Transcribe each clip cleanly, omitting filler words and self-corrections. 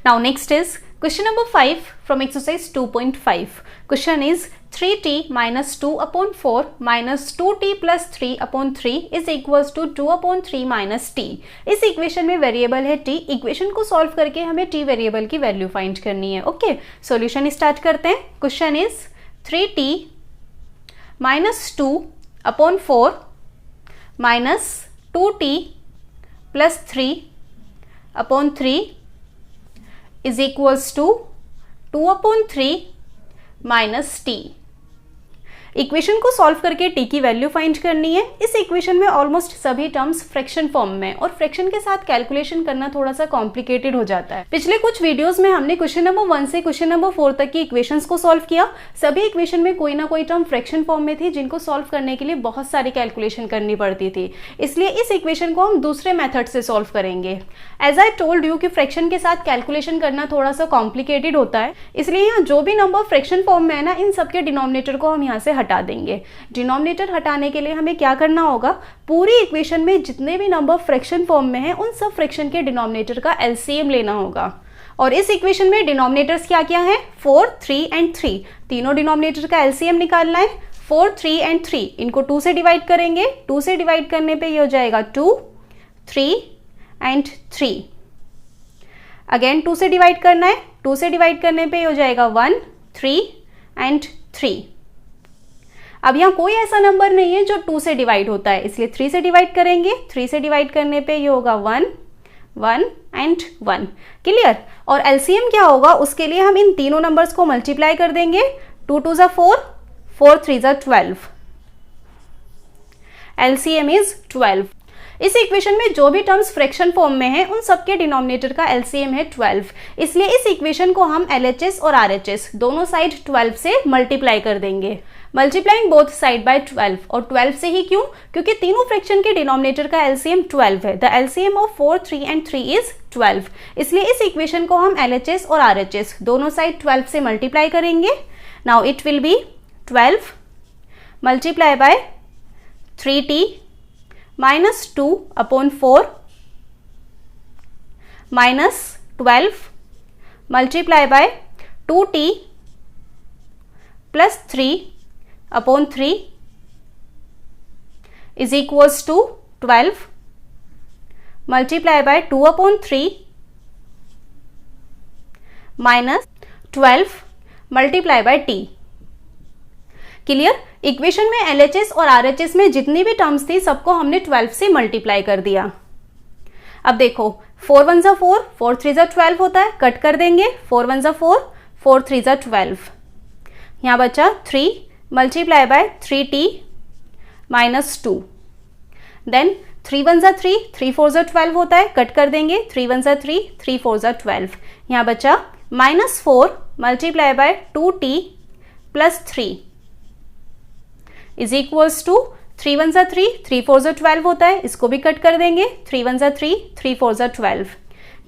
Now next is question number 5 from exercise 2.5. Question is 3t minus 2 upon 4 minus 2t plus 3 upon 3 is equals to 2 upon 3 minus t. इस equation में variable है t. Equation को solve करके हमें t variable की value find करनी है. Okay, solution start करते हैं. Question is 3t minus 2 upon 4 minus 2t plus 3 upon 3 is equals to 2 upon 3 minus t. Equation को सॉल्व करके t की वैल्यू फाइंड करनी है. इस इक्वेशन में ऑलमोस्ट सभी टर्म्स फ्रैक्शन फॉर्म में और फ्रैक्शन के साथ कैलकुलेशन करना थोड़ा सा कॉम्प्लिकेटेड हो जाता है. पिछले कुछ वीडियोस में हमने क्वेश्चन नंबर 1 से क्वेश्चन नंबर 4 तक की इक्वेशंस को सॉल्व किया. सभी इक्वेशन में कोई ना कोई टर्म फ्रैक्शन फॉर्म में थी जिनको सॉल्व करने के लिए बहुत सारी कैलकुलेशन करनी पड़ती थी. इसलिए इस इक्वेशन को हम दूसरे मेथड से सॉल्व करेंगे. एज आई टोल्ड यू कि फ्रैक्शन के साथ कैलकुलेशन करना थोड़ा सा कॉम्प्लिकेटेड होता है, इसलिए यहाँ जो भी नंबर फ्रैक्शन फॉर्म में है ना, इन सबके डिनोमिनेटर को हम यहाँ से हटा देंगे. डिनोमिनेटर हटाने के लिए हमें क्या करना होगा, पूरी इक्वेशन में जितने भी नंबर फ्रैक्शन फॉर्म में हैं उन सब फ्रैक्शन के डिनोमिनेटर का एलसीएम लेना होगा. और इस इक्वेशन में डिनोमिनेटर्स क्या क्या हैं, 4, 3 एंड 3. तीनों डिनोमिनेटर का एलसीएम निकालना है. 4, 3 एंड 3 इनको 2 से डिवाइड करेंगे. 2 से डिवाइड करने पे ये हो जाएगा 2, 3 एंड 3. अगेन 2 से डिवाइड करना है. 2 से डिवाइड करने पे ये हो जाएगा 1, 3 एंड 3. अब यहाँ कोई ऐसा नंबर नहीं है जो 2 से डिवाइड होता है, इसलिए 3 से डिवाइड करेंगे. 3 से डिवाइड करने पे ये होगा 1, 1 एंड 1. क्लियर. और एलसीएम क्या होगा, उसके लिए हम इन तीनों नंबर्स को मल्टीप्लाई कर देंगे. 2 2 = 4, 4 3 = 12. LCM is 12. इस इक्वेशन में जो भी टर्म्स फ्रैक्शन फॉर्म में है उन सबके डिनोमिनेटर का एलसीएम है 12. इसलिए इस इक्वेशन को हम एलएचएस और आरएचएस दोनों साइड 12 से मल्टीप्लाई कर देंगे. Multiplying both side by 12. और 12 से ही क्यों, क्योंकि तीनों फ्रैक्शन के डिनोमिनेटर का एलसीएम 12 है. The LCM of 4, 3 and 3 is 12. इसलिए इस इक्वेशन को हम एलएचएस और आरएचएस दोनों साइड 12 से मल्टीप्लाई करेंगे. Now it will B 12 multiply bye 3t minus 2 upon 4 minus 12 multiply by 2t plus 3 upon 3 is equals to 12 multiply by 2 upon 3 minus 12 multiply by t. Clear. Equation में LHS और RHS में जितनी भी terms थी सबको हमने 12 से मल्टीप्लाई कर दिया. अब देखो 4 1 = 4, 4 3 = 12 होता है, कट कर देंगे. 4 1 = 4, 4 3 = 12. यहाँ बचा 3 multiply by 3t minus 2. Then 3 1 = 3, 3 4 = 12 होता है, कट कर देंगे. 3 1 = 3, 3 4 = 12. यहाँ बचा minus 4 multiply by 2t plus 3 is equals to 3 1 = 3, 3 4 = 12 होता है, इसको भी कट कर देंगे. 3 1 = 3, 3 4 = 12.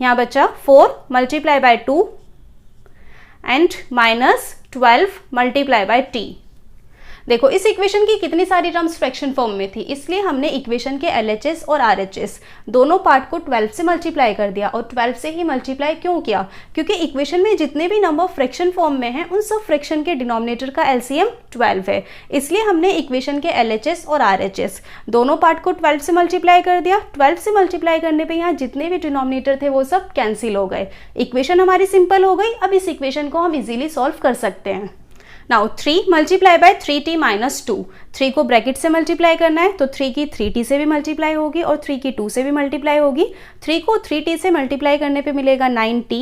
यहाँ बचा 4 multiply by 2 and minus 12 multiply by t. देखो इस इक्वेशन की कितनी सारी टर्म्स फ्रैक्शन फॉर्म में थी, इसलिए हमने इक्वेशन के एलएचएस और आरएचएस दोनों पार्ट को 12 से मल्टीप्लाई कर दिया. और 12 से ही मल्टीप्लाई क्यों किया, क्योंकि इक्वेशन में जितने भी नंबर फ्रैक्शन फॉर्म में हैं उन सब फ्रैक्शन के डिनोमिनेटर का एलसीएम 12 है. इसलिए हमने इक्वेशन के एलएचएस और आरएचएस दोनों पार्ट को 12 से मल्टीप्लाई कर दिया. 12 से मल्टीप्लाई करने पर यहाँ जितने भी डिनोमिनेटर थे वो सब कैंसिल हो गए. इक्वेशन हमारी सिंपल हो गई. अब इस इक्वेशन को हम इजीली सॉल्व कर सकते हैं. Now 3 multiply by 3t minus 2. 3 को ब्रैकेट से मल्टीप्लाई करना है तो 3 की 3t से भी मल्टीप्लाई होगी और 3 की 2 से भी मल्टीप्लाई होगी. 3 को 3t से मल्टीप्लाई करने पे मिलेगा 9t.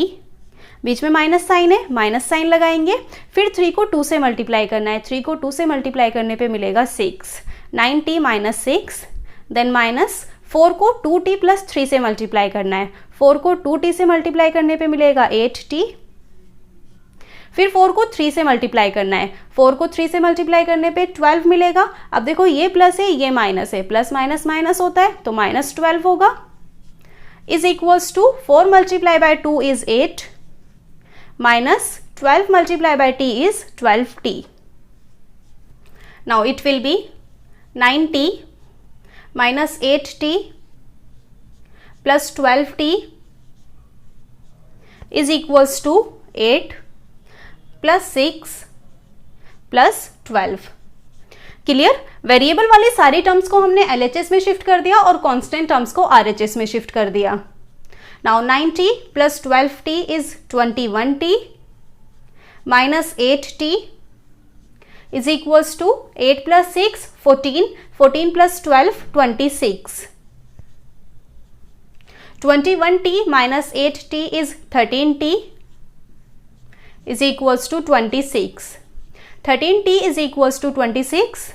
बीच में माइनस साइन है, माइनस साइन लगाएंगे. फिर 3 को 2 से मल्टीप्लाई करना है. 3 को 2 से मल्टीप्लाई करने पे मिलेगा 6. 9t minus 6. देन माइनस 4 को 2t प्लस 3 से मल्टीप्लाई करना है. 4 को 2t से मल्टीप्लाई करने पे मिलेगा 8t. फिर 4 को 3 से मल्टीप्लाई करना है. 4 को 3 से मल्टीप्लाई करने पे 12 मिलेगा. अब देखो ये प्लस है ये माइनस है, प्लस माइनस माइनस होता है तो माइनस 12 होगा. Is equals to 4 multiply by 2 is 8 minus 12 multiply by t is 12t. Now it will be 9t minus 8t plus 12t is equals to 8 plus 6 plus 12। Clear? Variable वाली सारी terms को हमने LHS में shift कर दिया और constant terms को RHS में शिफ्ट कर दिया। Now 9t plus 12t is 21t minus 8t is equals to 8 plus 6 14, 14 plus 12 26। 21t minus 8t is 13t is equals to 26. 13t is equals to 26.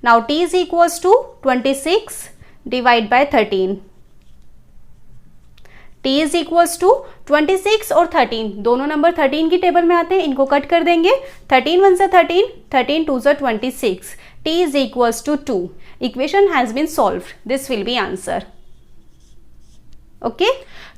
Now t is equals to 26 divide by 13. t is equals to 26 और 13 दोनों number 13 की table में आते हैं, इनको cut कर देंगे। 13 1 से 13, 13 2 से 26. t is equals to 2. Equation has been solved. This will be answer. Okay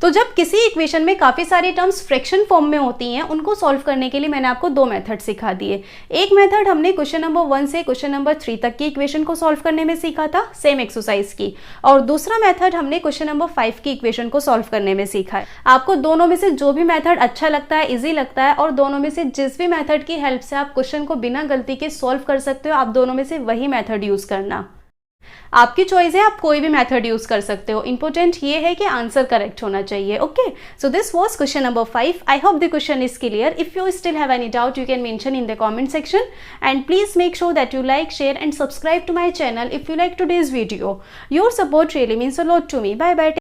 तो जब किसी इक्वेशन में काफ़ी सारी टर्म्स फ्रैक्शन फॉर्म में होती हैं, उनको सॉल्व करने के लिए मैंने आपको दो मेथड सिखा दिए। एक मेथड हमने क्वेश्चन नंबर 1 से क्वेश्चन नंबर 3 तक की इक्वेशन को सॉल्व करने में सीखा था, सेम एक्सरसाइज की, और दूसरा मेथड हमने क्वेश्चन नंबर 5 की इक्वेशन को सॉल्व करने में सीखा है। आपको दोनों में से जो भी मेथड अच्छा लगता है, ईजी लगता है, और दोनों में से जिस भी मेथड की हेल्प से आप क्वेश्चन को बिना गलती के सॉल्व कर सकते हो, आप दोनों में से वही मेथड यूज करना। आपकी चॉइस है, आप कोई भी मेथड यूज कर सकते हो। इंपॉर्टेंट ये है कि आंसर करेक्ट होना चाहिए। Okay, so this was question number 5। I hope the question is clear. If you still have any doubt you can mention in the comment section, and please make sure that you like, share and subscribe to my channel if you like today's video. Your support really means a lot to me. Bye bye.